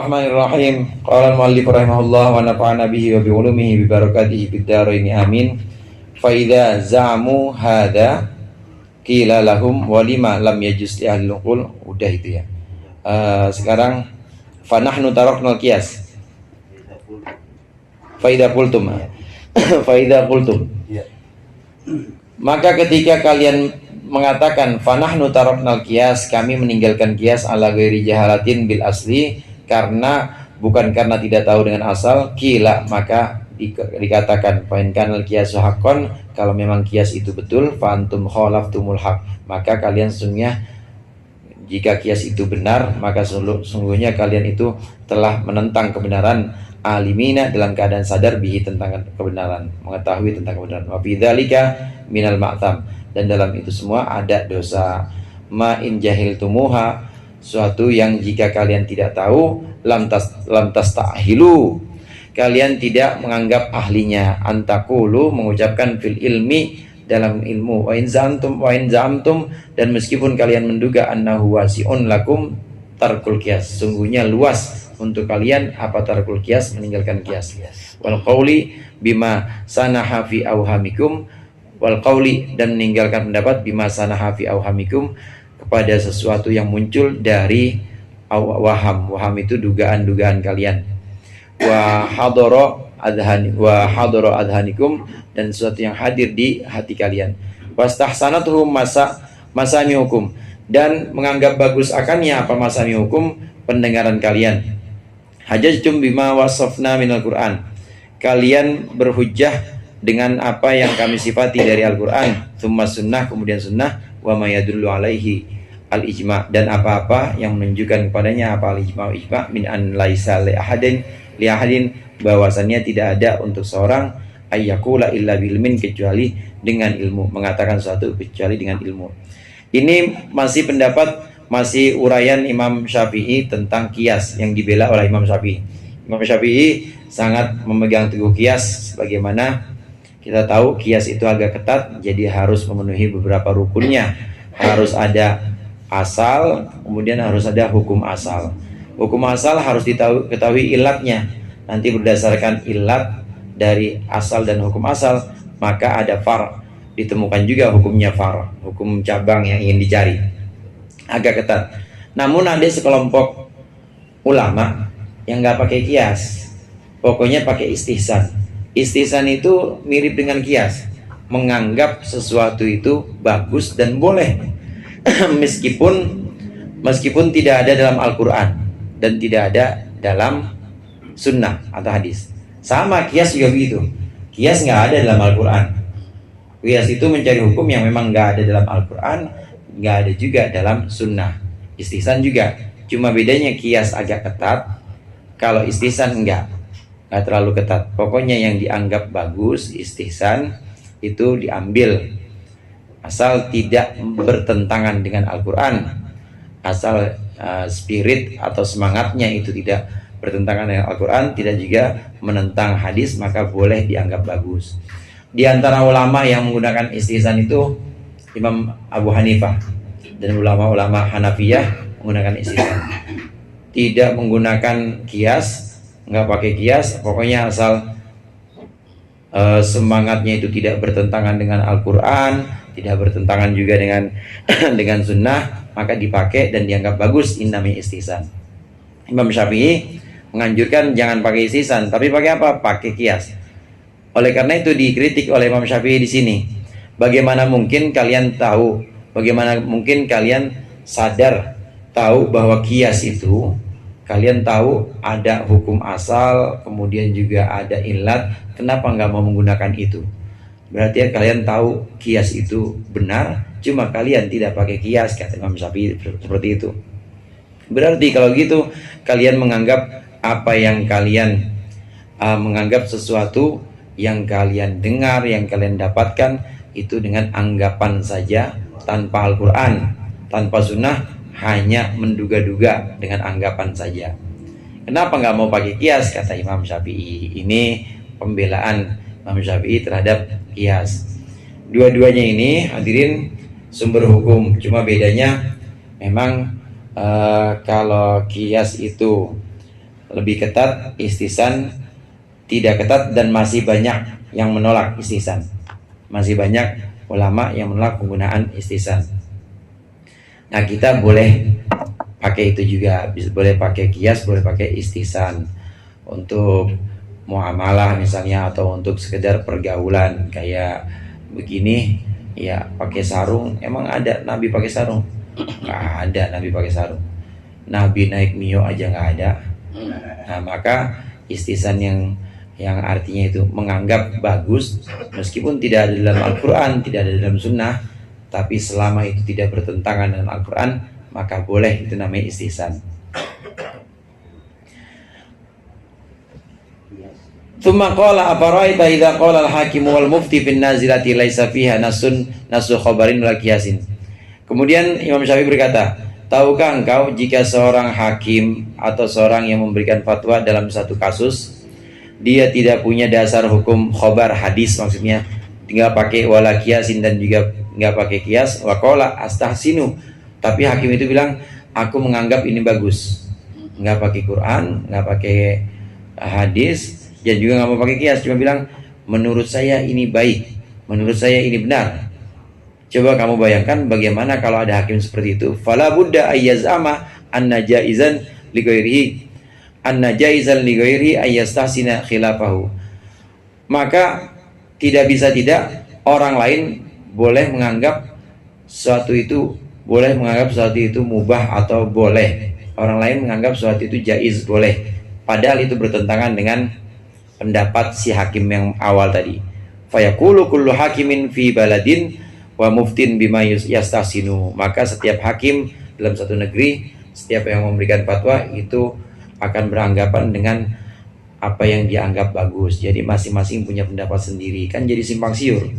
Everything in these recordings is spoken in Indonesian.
Bismillahirrahmanirrahim. Qala al-muallif rahimahullah wa nafa'ana bihi wa bi ulumihi bi barakatihi fid dharain amin. Fa idza za'amu hadza qila lahum wa lima lam yajuz li ahli uqul. Udah itu ya. Sekarang fa nahnu taraknal qiyas. Fa idza qultum. Fa idza qultum. Maka ketika kalian mengatakan fa nahnu taraknal qiyas, kami meninggalkan qiyas ala ghairi jahalatin bil asli, bukan karena tidak tahu dengan asal, kila maka dikatakan fa in kanal qiyasu haqqan, kalau memang qiyas itu betul, fa antum khalaftumul haq, maka kalian sesungguhnya jika qiyas itu benar, maka sungguhnya kalian itu telah menentang kebenaran, alimina dalam keadaan sadar bihi tentang kebenaran, mengetahui tentang kebenaran, wa fi dzalika minal ma'tam, dan dalam itu semua ada dosa. Ma in jahiltumuha, suatu yang jika kalian tidak tahu, lam tastahilu, kalian tidak menganggap ahlinya, antakulu mengucapkan fil ilmi dalam ilmu, wa in zamtum dan meskipun kalian menduga annahu wasi'un lakum tarkul qiyas, sungguhnya luas untuk kalian apa tarkul qiyas, meninggalkan qiyas, wal qauli bima sanaha fi awhamikum, wal qauli dan meninggalkan pendapat bima sanaha fi awhamikum, kepada sesuatu yang muncul dari waham itu dugaan-dugaan kalian, wa hadara adhanikum dan sesuatu yang hadir di hati kalian, wastahsanatuhum masami'ukum dan menganggap bagus akannya apa masami'ukum, pendengaran kalian, hajajtum bima wasafna minal Qur'an, kalian berhujjah dengan apa yang kami sifati dari Al-Quran, thumma sunnah kemudian sunnah, wa ma yadullu alaihi al-ijma, dan apa-apa yang menunjukkan kepadanya apa al-ijma min an laisa li ahadin bahwasannya tidak ada untuk seorang ayyakula illa bilmin, kecuali dengan ilmu, mengatakan sesuatu kecuali dengan ilmu. Ini masih uraian Imam Syafi'i tentang qiyas yang dibela oleh Imam Syafi'i. Imam Syafi'i sangat memegang teguh qiyas, bagaimana kita tahu qiyas itu agak ketat, jadi harus memenuhi beberapa rukunnya. Harus ada asal, kemudian harus ada hukum asal. Hukum asal harus ketahui ilatnya. Nanti berdasarkan ilat dari asal dan hukum asal, maka ada far. Ditemukan juga hukumnya far, hukum cabang yang ingin dicari. Agak ketat. Namun ada sekelompok ulama yang nggak pakai qiyas. Pokoknya pakai istihsan. Istihsan itu mirip dengan qiyas, menganggap sesuatu itu bagus dan boleh meskipun tidak ada dalam Al-Quran dan tidak ada dalam sunnah atau hadis. Sama qiyas juga begitu. Qiyas nggak ada dalam Al-Quran. Qiyas itu mencari hukum yang memang nggak ada dalam Al-Quran, nggak ada juga dalam sunnah. Istihsan juga, cuma bedanya qiyas agak ketat, kalau istihsan nggak terlalu ketat. Pokoknya yang dianggap bagus, istihsan itu diambil, asal tidak bertentangan dengan Al-Quran, asal spirit atau semangatnya itu tidak bertentangan dengan Al-Quran, tidak juga menentang hadis, maka boleh dianggap bagus. Di antara ulama yang menggunakan istihsan itu Imam Abu Hanifah dan ulama-ulama Hanafiyah menggunakan istihsan, tidak menggunakan qiyas, nggak pakai qiyas, pokoknya asal semangatnya itu tidak bertentangan dengan Al-Quran, tidak bertentangan juga dengan dengan sunnah, maka dipakai dan dianggap bagus. Ini namanya istihsan. Imam Syafi'i menganjurkan jangan pakai istihsan, tapi pakai apa? Pakai qiyas. Oleh karena itu dikritik oleh Imam Syafi'i di sini. Bagaimana mungkin kalian tahu? Bagaimana mungkin kalian sadar tahu bahwa qiyas itu, kalian tahu ada hukum asal, kemudian juga ada ilat, kenapa nggak mau menggunakan itu? Berarti kalian tahu qiyas itu benar, cuma kalian tidak pakai qiyas, kata Imam Syafi'i seperti itu. Berarti kalau gitu kalian menganggap apa yang kalian menganggap sesuatu yang kalian dengar, yang kalian dapatkan itu dengan anggapan saja, tanpa Al-Quran, tanpa sunnah, hanya menduga-duga dengan anggapan saja. Kenapa nggak mau pakai qiyas, kata Imam Syafi'i. Ini pembelaan Imam Syafi'i terhadap qiyas. Dua-duanya ini hadirin sumber hukum, cuma bedanya memang kalau qiyas itu lebih ketat, ihtisan tidak ketat, dan masih banyak yang menolak ihtisan. Masih banyak ulama yang menolak penggunaan ihtisan. Nah, kita boleh pakai itu juga, boleh pakai kias, boleh pakai ihtisan untuk muamalah misalnya, atau untuk sekedar pergaulan kayak begini ya. Pakai sarung, emang ada Nabi pakai sarung? Nggak ada Nabi pakai sarung. Nabi naik mio aja nggak ada. Nah, maka ihtisan yang artinya itu menganggap bagus meskipun tidak ada dalam Al-Quran, tidak ada dalam Sunnah, tapi selama itu tidak bertentangan dengan Al-Quran, maka boleh, itu namanya ihtisan. Tsumma qala afara'aita idza qala al-hakim wal mufti fin nazilati laisa fiha nasu khabarin wal qiyasin. Kemudian Imam Syafi'i berkata, tahukah engkau jika seorang hakim atau seorang yang memberikan fatwa dalam satu kasus, dia tidak punya dasar hukum khobar hadis, maksudnya tinggal pakai wala qiyasin dan juga nggak pakai qiyas, wa qala astahsinu, tapi hakim itu bilang aku menganggap ini bagus, nggak pakai Quran, nggak pakai hadis, dan juga nggak mau pakai qiyas, cuma bilang menurut saya ini baik, menurut saya ini benar. Coba kamu bayangkan bagaimana kalau ada hakim seperti itu. Fala budda ayyazama anna jaizan li ghairihi, anna jaizan li ghairihi ayyastahsina khilafahu. Maka tidak bisa tidak orang lain boleh menganggap sesuatu itu, boleh menganggap sesuatu itu mubah atau boleh. Orang lain menganggap sesuatu itu jaiz, boleh, padahal itu bertentangan dengan pendapat si hakim yang awal tadi. Fayaqulu kullu hakimin fi baladin wa muftin bima yastahsinu. Maka setiap hakim dalam satu negeri, setiap yang memberikan fatwa itu akan beranggapan dengan apa yang dianggap bagus. Jadi masing-masing punya pendapat sendiri, kan jadi simpang siur,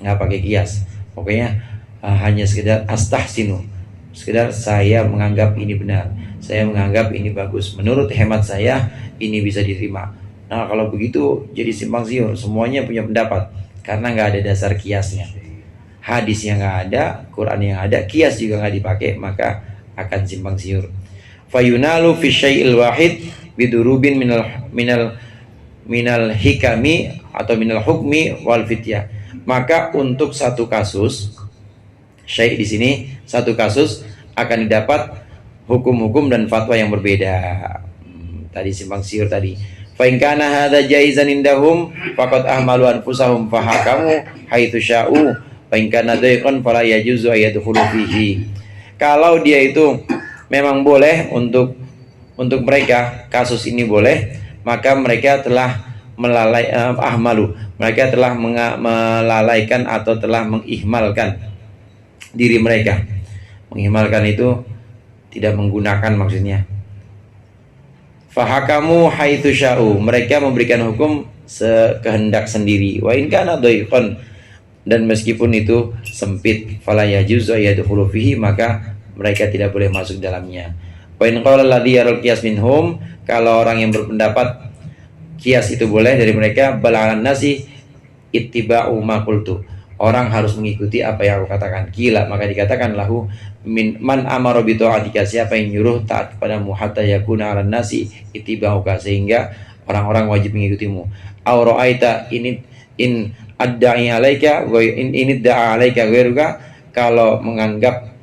nggak pakai kias. Pokoknya hanya sekedar astahsinu, sekedar saya menganggap ini benar, saya menganggap ini bagus, menurut hemat saya ini bisa diterima. Nah, kalau begitu jadi simpang siur, semuanya punya pendapat karena nggak ada dasar kiasnya. Hadis yang nggak ada, Quran yang ada, kias juga nggak dipakai, maka akan simpang siur. Fayunalu fi syai'il wahid bidurubin minal hikami atau minal hukmi wal fityah. Maka untuk satu kasus, syai' di sini satu kasus akan didapat hukum-hukum dan fatwa yang berbeda. Tadi simpang siur tadi. Fa in kana hadza jaizan indahum faqad ahmalu anfusahum fahakamu haitsu sya'u. Fa-in-kana dayqan fala yajuzu ayadkhulu fihi. Kalau dia itu memang boleh untuk mereka, kasus ini boleh, maka mereka telah mereka telah melalaikan atau telah mengihmalkan diri mereka. Mengihmalkan itu tidak menggunakan maksudnya. Fahakamu haitsu sya'u, mereka memberikan hukum sekehendak sendiri. Wa in kana dayqan, dan meskipun itu sempit, fala yajuzu yadkhulu fihi, maka mereka tidak boleh masuk dalamnya. Wa in qala alladhi yaral qiyas minhum, kalau orang yang berpendapat kias itu boleh dari mereka, bala'an nasi ittiba'u ma qultu, orang harus mengikuti apa yang aku katakan. Kila, maka dikatakan lahu min man amara bi ta'atika, siapa yang nyuruh taat kepadamu, hatta yakuna 'alan nasi ittiba'uka, sehingga orang-orang wajib mengikutimu. Aw ra'aita in adda'i alaika wa in da'a alaika ghairuka, kalau menganggap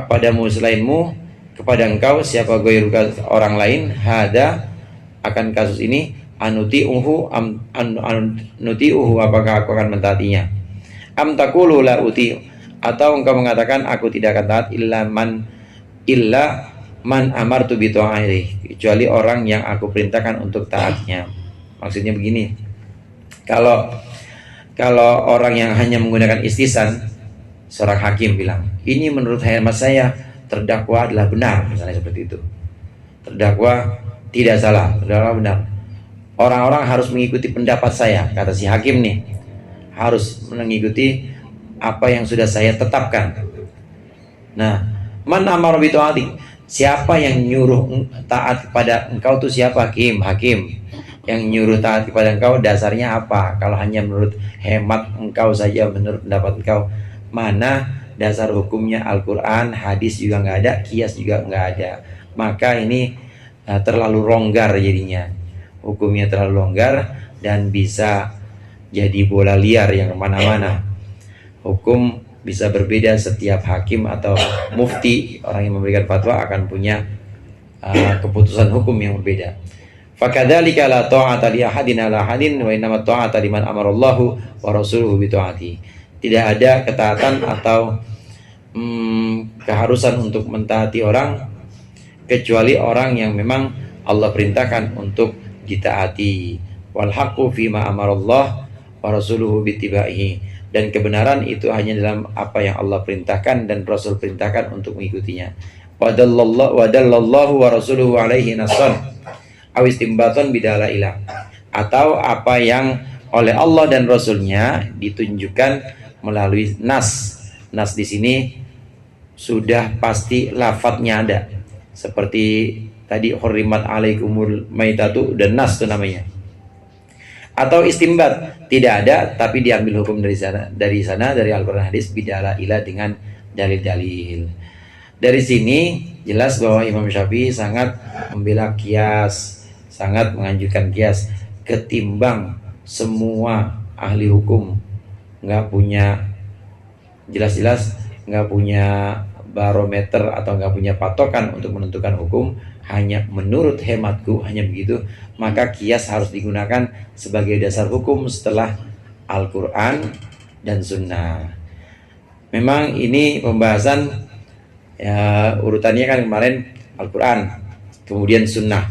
padamu selainmu, kepada engkau siapa ghairuka, orang lain, hada, akan kasus ini, anuti'uhu anuti'uhu, apakah aku akan mentaatinya, am taqulu la uti, atau engkau mengatakan aku tidak akan taat illa man amartu bi ta'ati, kecuali orang yang aku perintahkan untuk taatnya. Maksudnya begini, kalau orang yang hanya menggunakan istisan, seorang hakim bilang, ini menurut hemat saya terdakwa adalah benar, misalnya seperti itu, terdakwa tidak salah, terdakwa benar, orang-orang harus mengikuti pendapat saya, kata si hakim nih, harus mengikuti apa yang sudah saya tetapkan. Nah, man amara bi ta'ati, siapa yang nyuruh taat kepada engkau tuh siapa? Hakim yang nyuruh taat kepada engkau dasarnya apa? Kalau hanya menurut hemat engkau saja, menurut pendapat engkau, mana dasar hukumnya? Al-Quran, hadis juga nggak ada, kias juga nggak ada. Maka ini terlalu longgar jadinya, hukumnya terlalu longgar dan bisa jadi bola liar yang kemana-mana. Hukum bisa berbeda, setiap hakim atau mufti, orang yang memberikan fatwa akan punya keputusan hukum yang berbeda. Fakadzalika la ta'ata li ahadin ala ahadin wa innamat ta'ata liman amarallahu wa rasuluhu bi ta'ati. Tidak ada ketaatan atau keharusan untuk mentaati orang kecuali orang yang memang Allah perintahkan untuk ditaati. Wal haqqu fima amarallah wa rasuluhu bittiba'ihi. Dan kebenaran itu hanya dalam apa yang Allah perintahkan dan Rasul perintahkan untuk mengikutinya. Wadallallahu wa rasuluhu alaihi nasan awistimbaton bidalailah. Atau apa yang oleh Allah dan Rasulnya ditunjukkan melalui nas. Nas di sini sudah pasti lafadznya ada. Seperti tadi hurrimat alaikumul maitatu, dan nas itu namanya. Atau istimbat, tidak ada tapi diambil hukum dari sana dari Al-Qur'an hadis bidalailah, dengan dalil-dalil. Dari sini jelas bahwa Imam Syafi'i sangat membela kias, sangat menganjurkan kias ketimbang semua ahli hukum nggak punya, jelas-jelas nggak punya barometer atau nggak punya patokan untuk menentukan hukum. Hanya menurut hematku hanya begitu, maka kias harus digunakan sebagai dasar hukum setelah Al-Quran dan Sunnah. Memang ini pembahasan ya, urutannya kan kemarin Al-Quran, kemudian Sunnah.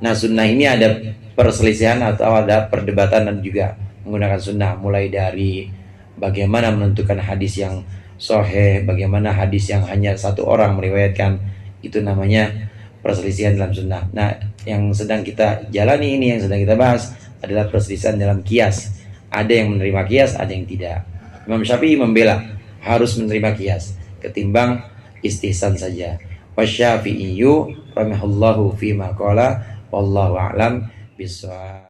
Nah, Sunnah ini ada perselisihan atau ada perdebatan dan juga menggunakan Sunnah, mulai dari bagaimana menentukan hadis yang sahih, bagaimana hadis yang hanya satu orang meriwayatkan, itu namanya perselisihan dalam Sunnah. Nah, yang sedang kita jalani ini, yang sedang kita bahas adalah perselisihan dalam kias. Ada yang menerima kias, ada yang tidak. Imam Syafi'i membela harus menerima kias ketimbang istihsan saja. Wasyafi'iyyu rahimahullahu fima qala wallahu a'lam bishawab.